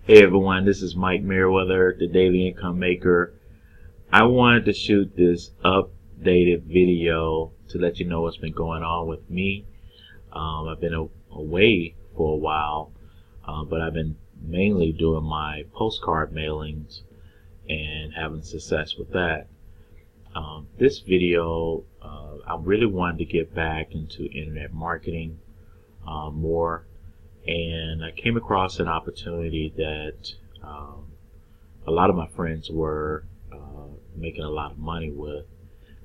Hey everyone, this is Mike Merriweather, the Daily Income Maker. I wanted to shoot this updated video to let you know what's been going on with me. I've been away for a while, but I've been mainly doing my postcard mailings and having success with that. This video, I really wanted to get back into internet marketing more. And I came across an opportunity that a lot of my friends were making a lot of money with,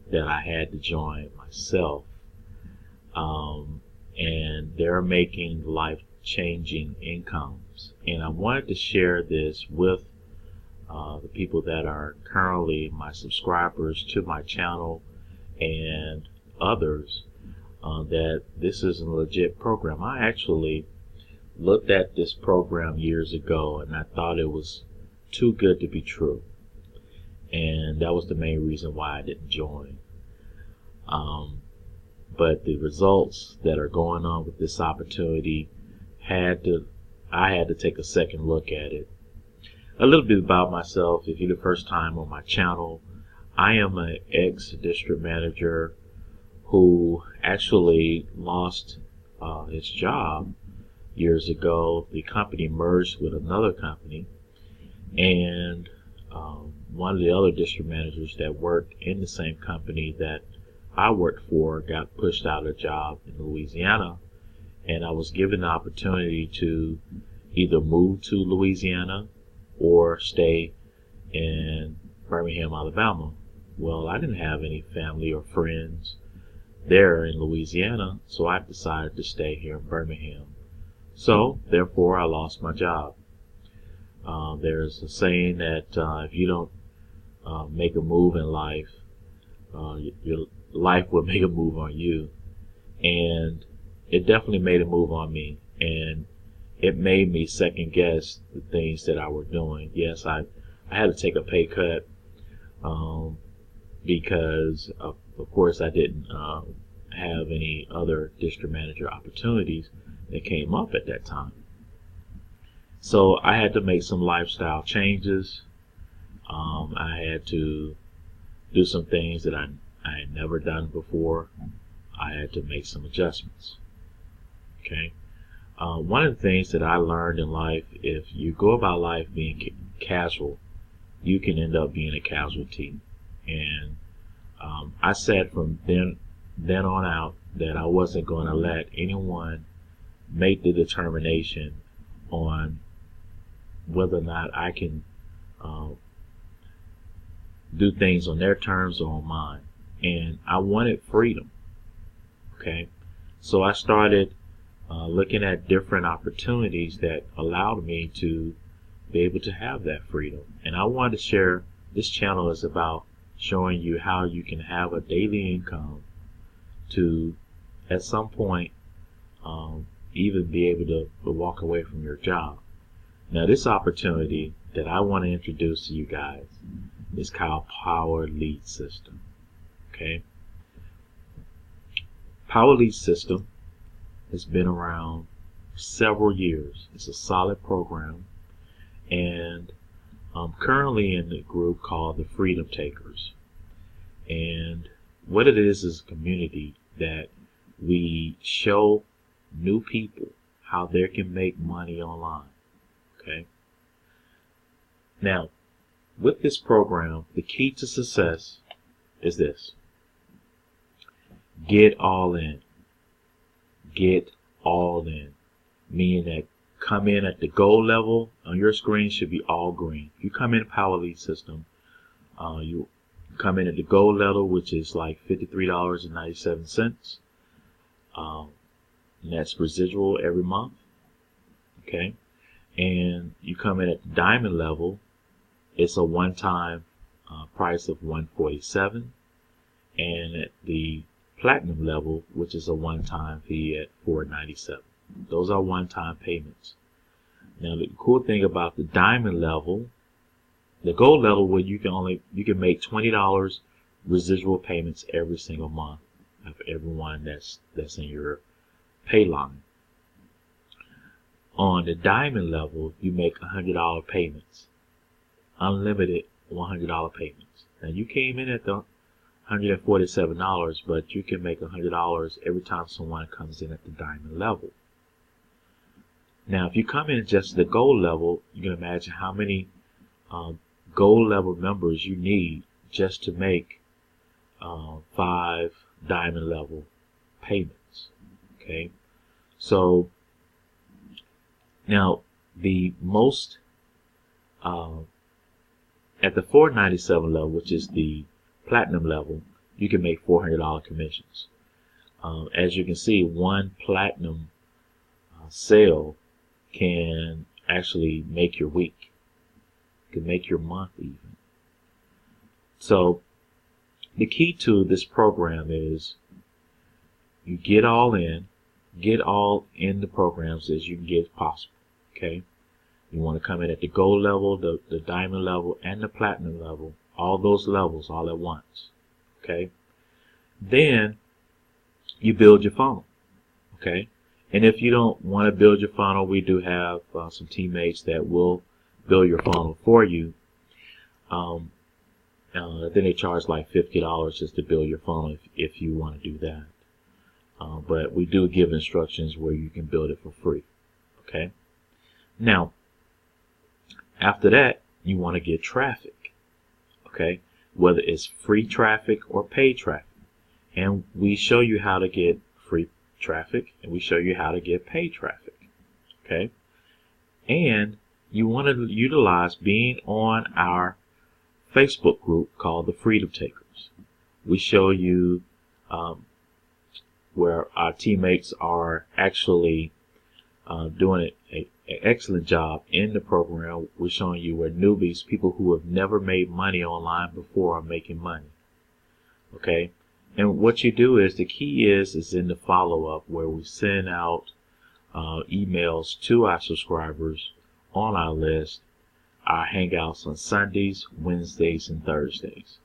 that I had to join myself. And they're making life-changing incomes. And I wanted to share this with the people that are currently my subscribers to my channel and others, that this is a legit program. I actually looked at this program years ago and I thought it was too good to be true, and that was the main reason why I didn't join. But the results that are going on with this opportunity I had to take a second look at it. A little bit about myself. If you're the first time on my channel, I am an ex-district manager who actually lost his job years ago. The company merged with another company, and one of the other district managers that worked in the same company that I worked for got pushed out of a job in Louisiana, and I was given the opportunity to either move to Louisiana or stay in Birmingham, Alabama. Well, I didn't have any family or friends there in Louisiana, so I decided to stay here in Birmingham. So, therefore, I lost my job. There's a saying that if you don't make a move in life, your life will make a move on you. And it definitely made a move on me. And it made me second guess the things that I were doing. Yes, I had to take a pay cut because, of course, I didn't have any other district manager opportunities that came up at that time. So I had to make some lifestyle changes. I had to do some things that I had never done before. I had to make some adjustments. Okay. One of the things that I learned in life, if you go about life being casual, you can end up being a casualty. And I said from then on out that I wasn't going to let anyone make the determination on whether or not I can do things on their terms or on mine. And I wanted freedom. Okay, so I started looking at different opportunities that allowed me to be able to have that freedom. And I wanted to share, this channel is about showing you how you can have a daily income to, at some point, even be able to walk away from your job. Now, this opportunity that I want to introduce to you guys is called Power Lead System. Okay, Power Lead System has been around several years. It's a solid program, and I'm currently in the group called the Freedom Takers. And what it is a community that we show new people how they can make money online. Okay. Now, with this program, the key to success is this: get all in. Get all in. Meaning that come in at the gold level on your screen should be all green. If you come in Power Lead System, you come in at the gold level, which is like $53.97. And that's residual every month. Okay. And you come in at the diamond level, it's a one-time price of $147, and at the platinum level, which is a one-time fee at $497. Those are one-time payments. Now, the cool thing about the diamond level, the gold level, where you can make $20 residual payments every single month of everyone that's in your pay line. On the diamond level, you make $100 payments, unlimited $100 payments. Now you came in at the $147, but you can make $100 every time someone comes in at the diamond level. Now, if you come in at just the gold level, you can imagine how many gold level members you need just to make 5 diamond level payments. Okay, so now the most at the $497 level, which is the platinum level, you can make $400 commissions. As you can see, one platinum sale can actually make your week, can make your month even. So the key to this program is you get all in the programs as you can get as possible. Okay, you want to come in at the gold level, the diamond level, and the platinum level, all those levels all at once. Okay, then you build your funnel. Okay, and if you don't want to build your funnel, we do have some teammates that will build your funnel for you. Then they charge like $50 just to build your funnel if you want to do that. But we do give instructions where you can build it for free. Okay. Now, after that, you want to get traffic. Okay, whether it's free traffic or paid traffic, and we show you how to get free traffic, and we show you how to get paid traffic. Okay, and you want to utilize being on our Facebook group called the Freedom Takers. We show you where our teammates are actually doing an excellent job in the program. We're showing you where newbies, people who have never made money online before, are making money. Okay, and what you do is, the key is in the follow-up, where we send out emails to our subscribers on our list, our hangouts on Sundays, Wednesdays, and Thursdays.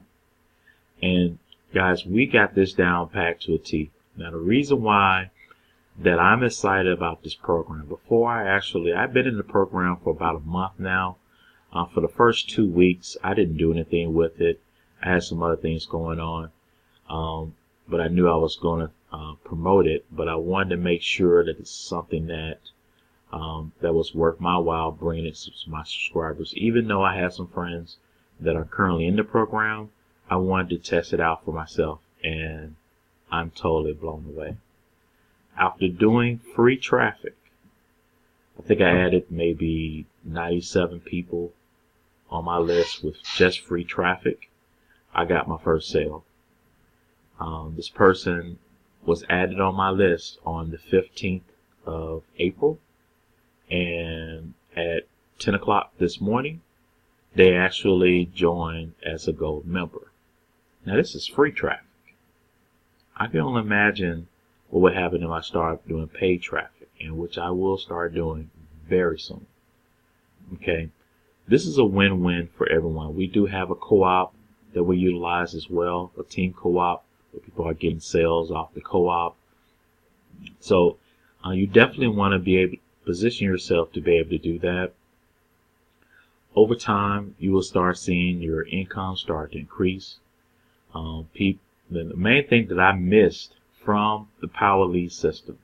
And guys, we got this down packed to a T. Now, the reason why that I'm excited about this program, I've been in the program for about a month now. For the first 2 weeks, I didn't do anything with it. I had some other things going on, but I knew I was going to promote it. But I wanted to make sure that it's something that that was worth my while bringing it to my subscribers. Even though I have some friends that are currently in the program, I wanted to test it out for myself, and I'm totally blown away. After doing free traffic, I think I added maybe 97 people on my list with just free traffic. I got my first sale. This person was added on my list on the 15th of April, and at 10 o'clock this morning, they actually joined as a gold member. Now, this is free traffic. I can only imagine what would happen if I start doing paid traffic, and which I will start doing very soon. Okay, this is a win-win for everyone. We do have a co-op that we utilize as well, a team co-op, where people are getting sales off the co-op. So you definitely want to be able to position yourself to be able to do that. Over time, you will start seeing your income start to increase. The main thing that I missed from the Power Lead system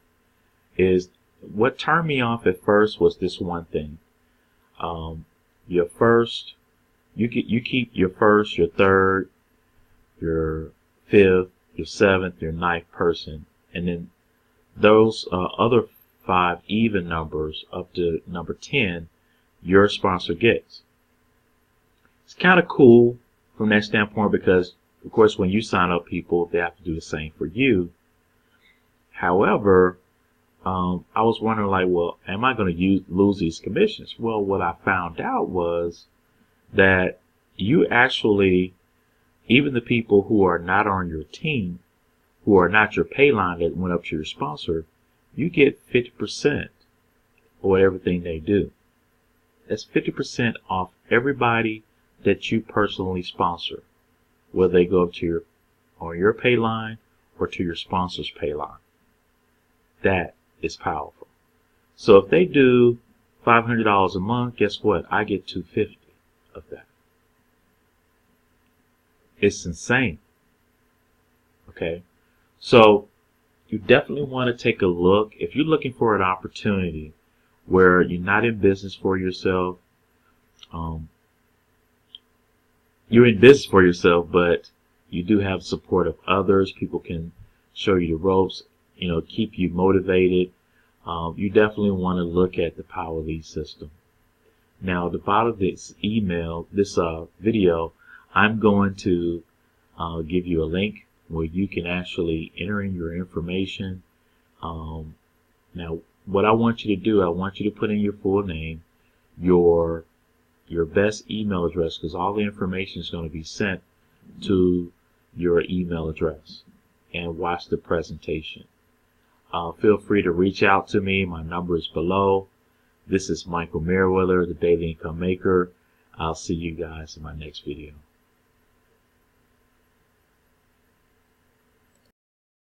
is, what turned me off at first was this one thing. You keep your first, your third, your fifth, your seventh, your ninth person, and then those other 5 even numbers up to number 10, your sponsor gets. It's kind of cool from that standpoint, because of course when you sign up people, they have to do the same for you. However, I was wondering, like, well, am I going to lose these commissions? Well, what I found out was that you actually, even the people who are not on your team, who are not your pay line that went up to your sponsor, you get 50% of everything they do. That's 50% off everybody that you personally sponsor, whether they go up to your pay line or to your sponsor's pay line. That is powerful. So if they do $500 a month, guess what? I get $250 of that. It's insane. Okay, so you definitely want to take a look. If you're looking for an opportunity where you're not in business for yourself, you're in business for yourself, but you do have support of others. People can show you the ropes, keep you motivated. You definitely want to look at the Power Lead system. Now, at the bottom of this video, I'm going to give you a link where you can actually enter in your information. Now, what I want you to do, I want you to put in your full name, your best email address, because all the information is going to be sent to your email address, and watch the presentation. Feel free to reach out to me. My number is below. This is Michael Merriweather, the Daily Income Maker. I'll see you guys in my next video.